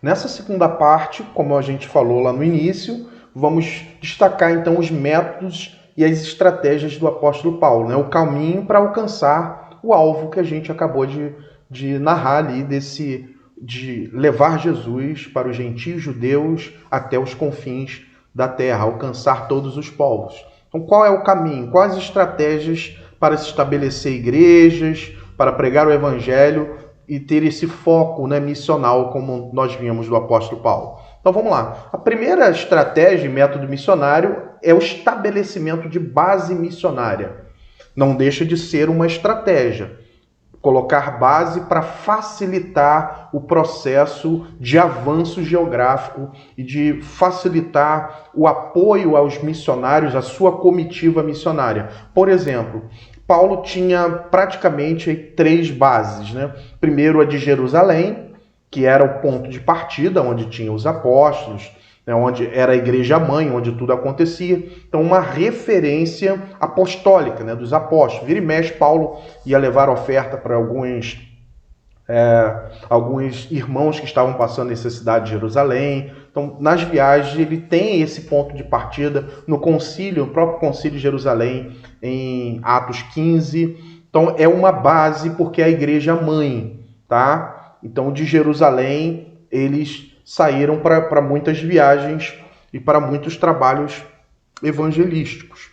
Nessa segunda parte, como a gente falou lá no início, vamos destacar então os métodos e as estratégias do apóstolo Paulo, né? O caminho para alcançar o alvo que a gente acabou de narrar ali, de levar Jesus para os gentios judeus até os confins da terra, alcançar todos os povos. Então, qual é o caminho? Quais estratégias para se estabelecer igrejas, para pregar o evangelho e ter esse foco, né, missional, como nós vimos do apóstolo Paulo? Então vamos lá. A primeira estratégia e método missionário é o estabelecimento de base missionária. Não deixa de ser uma estratégia. Colocar base para facilitar o processo de avanço geográfico e de facilitar o apoio aos missionários, à sua comitiva missionária. Por exemplo, Paulo tinha praticamente 3 bases, né? Primeiro, a de Jerusalém, que era o ponto de partida, onde tinha os apóstolos, né, onde era a igreja mãe, onde tudo acontecia. Então, uma referência apostólica, né, dos apóstolos. Vira e mexe, Paulo ia levar oferta para alguns irmãos que estavam passando necessidade de Jerusalém. Então, nas viagens, ele tem esse ponto de partida no concílio, no próprio concílio de Jerusalém, em Atos 15. Então, é uma base porque é a igreja mãe, tá? Então, de Jerusalém, eles saíram para muitas viagens e para muitos trabalhos evangelísticos.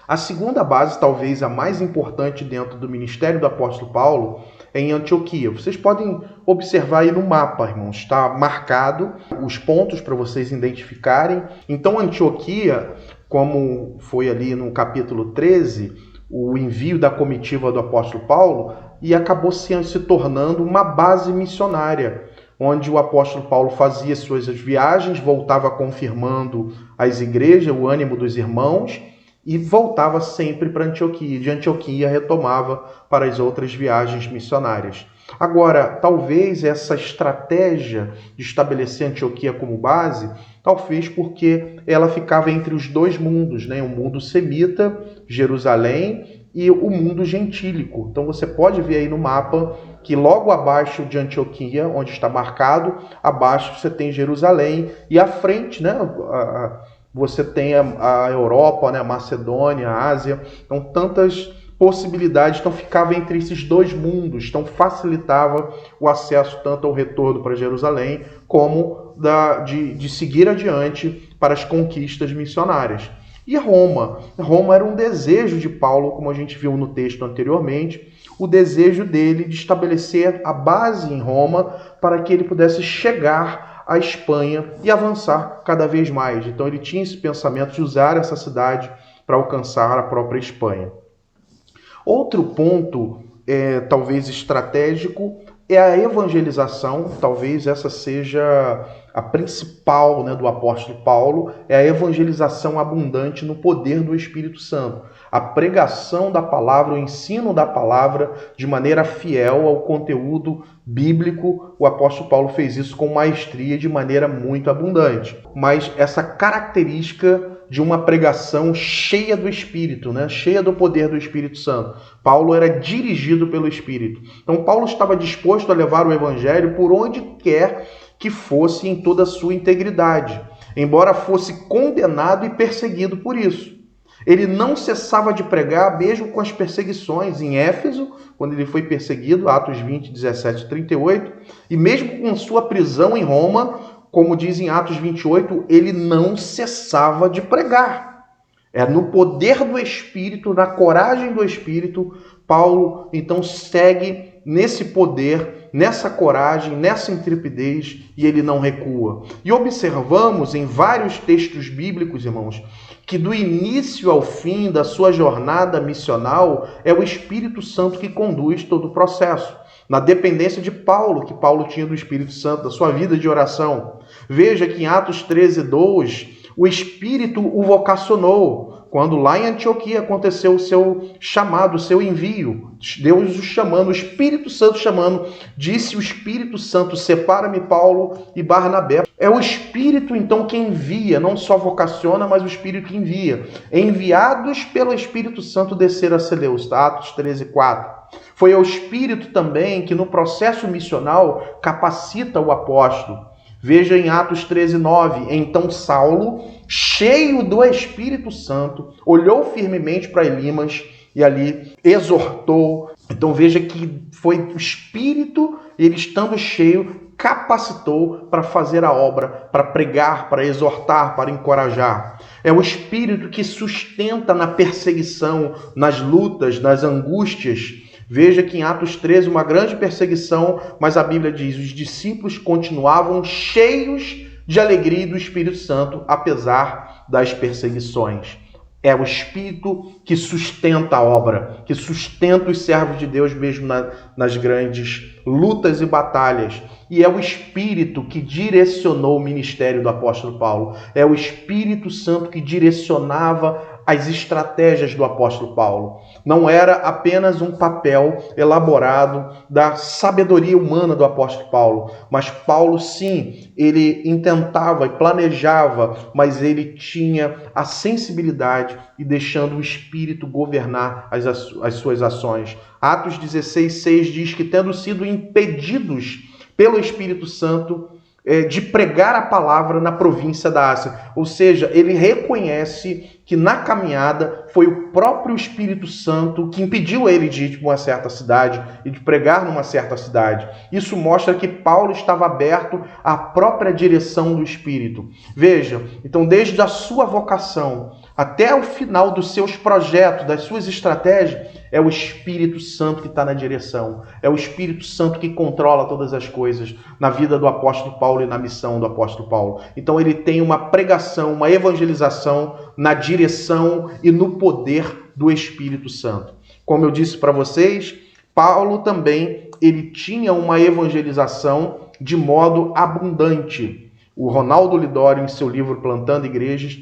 A segunda base, talvez a mais importante dentro do ministério do apóstolo Paulo, é em Antioquia. Vocês podem observar aí no mapa, irmãos, está marcado os pontos para vocês identificarem. Então, Antioquia, como foi ali no capítulo 13, o envio da comitiva do apóstolo Paulo, e acabou se tornando uma base missionária, onde o apóstolo Paulo fazia suas viagens, voltava confirmando as igrejas, o ânimo dos irmãos, e voltava sempre para Antioquia. De Antioquia retomava para as outras viagens missionárias. Agora, talvez essa estratégia de estabelecer Antioquia como base, talvez porque ela ficava entre os 2 mundos, né? O mundo semita, Jerusalém, e o mundo gentílico. Então você pode ver aí no mapa que logo abaixo de Antioquia, onde está marcado, abaixo você tem Jerusalém, e à frente, né, você tem a Europa, né, a Macedônia, a Ásia. Então tantas possibilidades, então ficava entre esses 2 mundos, então facilitava o acesso tanto ao retorno para Jerusalém, como de seguir adiante para as conquistas missionárias. E Roma? Roma era um desejo de Paulo, como a gente viu no texto anteriormente, o desejo dele de estabelecer a base em Roma para que ele pudesse chegar à Espanha e avançar cada vez mais. Então ele tinha esse pensamento de usar essa cidade para alcançar a própria Espanha. Outro ponto, talvez estratégico, é a evangelização. Talvez essa seja a principal, né, do apóstolo Paulo, é a evangelização abundante no poder do Espírito Santo. A pregação da palavra, o ensino da palavra de maneira fiel ao conteúdo bíblico. O apóstolo Paulo fez isso com maestria, de maneira muito abundante. Mas essa característica de uma pregação cheia do Espírito, né? Cheia do poder do Espírito Santo. Paulo era dirigido pelo Espírito. Então Paulo estava disposto a levar o Evangelho por onde quer que fosse, em toda a sua integridade, embora fosse condenado e perseguido por isso. Ele não cessava de pregar, mesmo com as perseguições em Éfeso, quando ele foi perseguido, Atos 20, 17 e 38, e mesmo com sua prisão em Roma, como diz em Atos 28, ele não cessava de pregar. É no poder do Espírito, na coragem do Espírito, Paulo então segue nesse poder, nessa coragem, nessa intrepidez, e ele não recua. E observamos em vários textos bíblicos, irmãos, que do início ao fim da sua jornada missional é o Espírito Santo que conduz todo o processo. Na dependência de Paulo, que Paulo tinha do Espírito Santo, da sua vida de oração. Veja que em Atos 13, 2, o Espírito o vocacionou, quando lá em Antioquia aconteceu o seu chamado, o seu envio. Deus o chamando, o Espírito Santo chamando. Disse o Espírito Santo, separa-me Paulo e Barnabé. É o Espírito, então, que envia, não só vocaciona, mas o Espírito que envia. Enviados pelo Espírito Santo descer a Seleucia, Atos 13, 4. Foi o Espírito também que no processo missional capacita o apóstolo. Veja em Atos 13:9, então Saulo, cheio do Espírito Santo, olhou firmemente para Elimas e ali exortou. Então veja que foi o Espírito, ele estando cheio, capacitou para fazer a obra, para pregar, para exortar, para encorajar. É o Espírito que sustenta na perseguição, nas lutas, nas angústias. Veja que em Atos 13, uma grande perseguição, mas a Bíblia diz, os discípulos continuavam cheios de alegria do Espírito Santo, apesar das perseguições. É o Espírito que sustenta a obra, que sustenta os servos de Deus mesmo nas grandes lutas e batalhas. E é o Espírito que direcionou o ministério do apóstolo Paulo. É o Espírito Santo que direcionava as estratégias do apóstolo Paulo. Não era apenas um papel elaborado da sabedoria humana do apóstolo Paulo, mas Paulo, sim, ele intentava e planejava, mas ele tinha a sensibilidade e deixando o Espírito governar as suas ações. Atos 16:6 diz que, tendo sido impedidos pelo Espírito Santo de pregar a palavra na província da Ásia. Ou seja, ele reconhece que na caminhada foi o próprio Espírito Santo que impediu ele de ir para uma certa cidade e de pregar numa certa cidade. Isso mostra que Paulo estava aberto à própria direção do Espírito. Veja, então desde a sua vocação até o final dos seus projetos, das suas estratégias, é o Espírito Santo que está na direção. É o Espírito Santo que controla todas as coisas na vida do apóstolo Paulo e na missão do apóstolo Paulo. Então ele tem uma pregação, uma evangelização na direção e no poder do Espírito Santo. Como eu disse para vocês, Paulo também ele tinha uma evangelização de modo abundante. O Ronaldo Lidório, em seu livro Plantando Igrejas,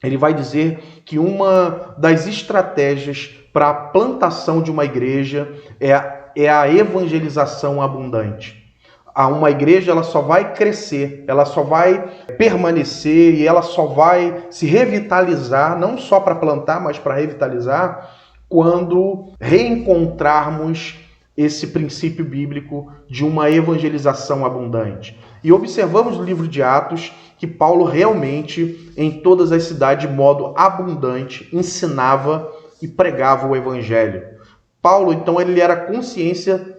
ele vai dizer que uma das estratégias para a plantação de uma igreja é a evangelização abundante. Uma igreja ela só vai crescer, ela só vai permanecer e ela só vai se revitalizar, não só para plantar, mas para revitalizar, quando reencontrarmos esse princípio bíblico de uma evangelização abundante. E observamos no livro de Atos que Paulo realmente, em todas as cidades, de modo abundante, ensinava e pregava o evangelho. Paulo, então, ele era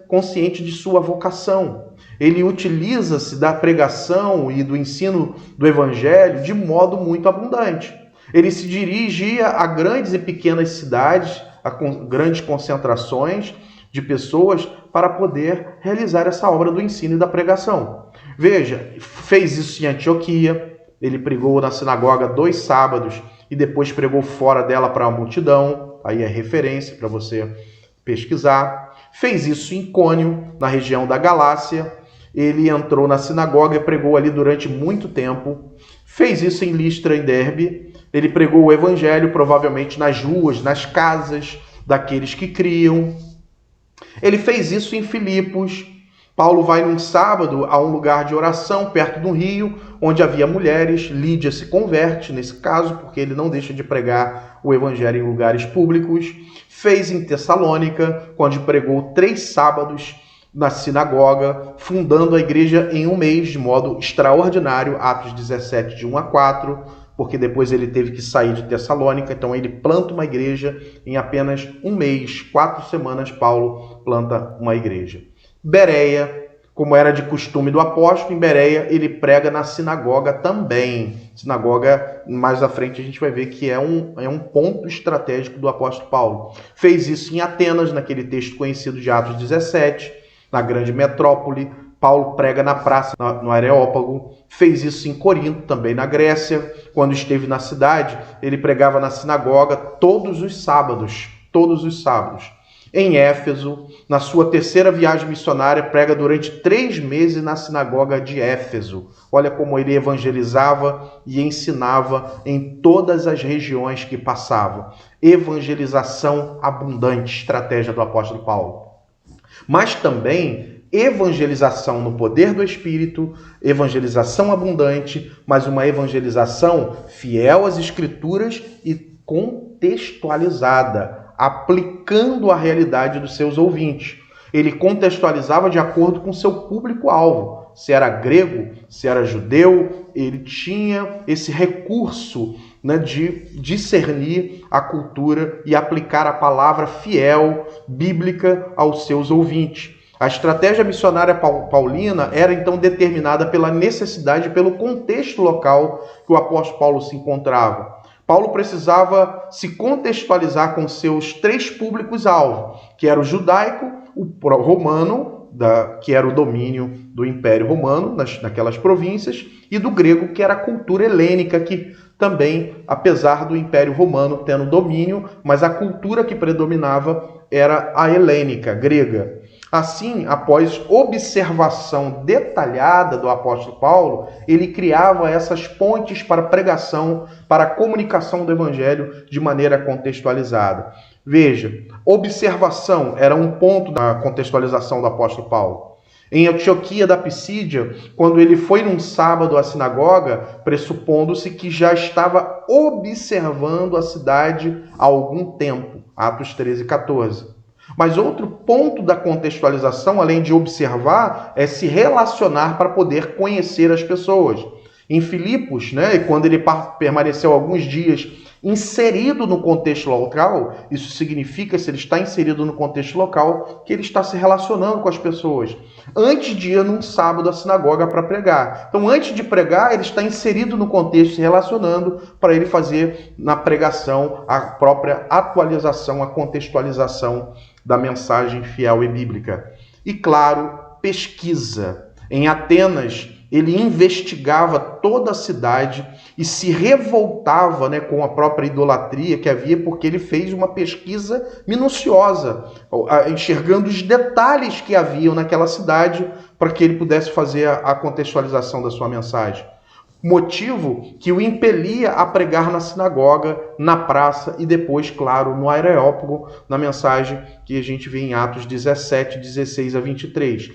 consciente de sua vocação. Ele utiliza-se da pregação e do ensino do evangelho de modo muito abundante. Ele se dirigia a grandes e pequenas cidades, a grandes concentrações de pessoas para poder realizar essa obra do ensino e da pregação. Veja, fez isso em Antioquia, ele pregou na sinagoga 2 sábados e depois pregou fora dela para a multidão, aí é referência para você pesquisar. Fez isso em Icônio, na região da Galácia, ele entrou na sinagoga e pregou ali durante muito tempo. Fez isso em Listra, em Derbe, ele pregou o evangelho provavelmente nas ruas, nas casas daqueles que criam. Ele fez isso em Filipos. Paulo vai num sábado a um lugar de oração perto do rio, onde havia mulheres. Lídia se converte nesse caso, porque ele não deixa de pregar o evangelho em lugares públicos. Fez em Tessalônica, onde pregou 3 sábados na sinagoga, fundando a igreja em um mês, de modo extraordinário, Atos 17, de 1 a 4, porque depois ele teve que sair de Tessalônica, então ele planta uma igreja em apenas um mês, 4 semanas, Paulo planta uma igreja. Bereia, como era de costume do apóstolo, em Bereia ele prega na sinagoga também. Sinagoga, mais à frente a gente vai ver que é um ponto estratégico do apóstolo Paulo. Fez isso em Atenas, naquele texto conhecido de Atos 17, na grande metrópole. Paulo prega na praça, no Areópago. Fez isso em Corinto, também na Grécia. Quando esteve na cidade, ele pregava na sinagoga todos os sábados. Todos os sábados. Em Éfeso, na sua 3ª viagem missionária, prega durante 3 meses na sinagoga de Éfeso. Olha como ele evangelizava e ensinava em todas as regiões que passava. Evangelização abundante, estratégia do apóstolo Paulo. Mas também evangelização no poder do Espírito, evangelização abundante, mas uma evangelização fiel às Escrituras e contextualizada, aplicando a realidade dos seus ouvintes. Ele contextualizava de acordo com seu público-alvo. se era grego, se era judeu, ele tinha esse recurso, né, de discernir a cultura e aplicar a palavra fiel, bíblica, aos seus ouvintes. A estratégia missionária paulina era então determinada pela necessidade, pelo contexto local que o apóstolo Paulo se encontrava. Paulo precisava se contextualizar com seus 3 públicos-alvo, que era o judaico, o romano, que era o domínio do Império Romano naquelas províncias, e do grego, que era a cultura helênica, que também, apesar do Império Romano tendo domínio, mas a cultura que predominava era a helênica, grega. Assim, após observação detalhada do apóstolo Paulo, ele criava essas pontes para a pregação, para a comunicação do evangelho de maneira contextualizada. Veja, observação era um ponto da contextualização do apóstolo Paulo. Em Antioquia da Pisídia, quando ele foi num sábado à sinagoga, pressupondo-se que já estava observando a cidade há algum tempo, Atos 13:14. Mas outro ponto da contextualização, além de observar, é se relacionar para poder conhecer as pessoas. Em Filipos, né, quando ele permaneceu alguns dias inserido no contexto local, isso significa, se ele está inserido no contexto local, que ele está se relacionando com as pessoas. Antes de ir num sábado à sinagoga para pregar. Então, antes de pregar, ele está inserido no contexto, se relacionando, para ele fazer na pregação a própria atualização, a contextualização da mensagem fiel e bíblica. E, claro, pesquisa. Em Atenas, ele investigava toda a cidade e se revoltava, né, com a própria idolatria que havia, porque ele fez uma pesquisa minuciosa, enxergando os detalhes que haviam naquela cidade para que ele pudesse fazer a contextualização da sua mensagem. Motivo que o impelia a pregar na sinagoga, na praça e depois, claro, no Areópago, na mensagem que a gente vê em Atos 17, 16 a 23.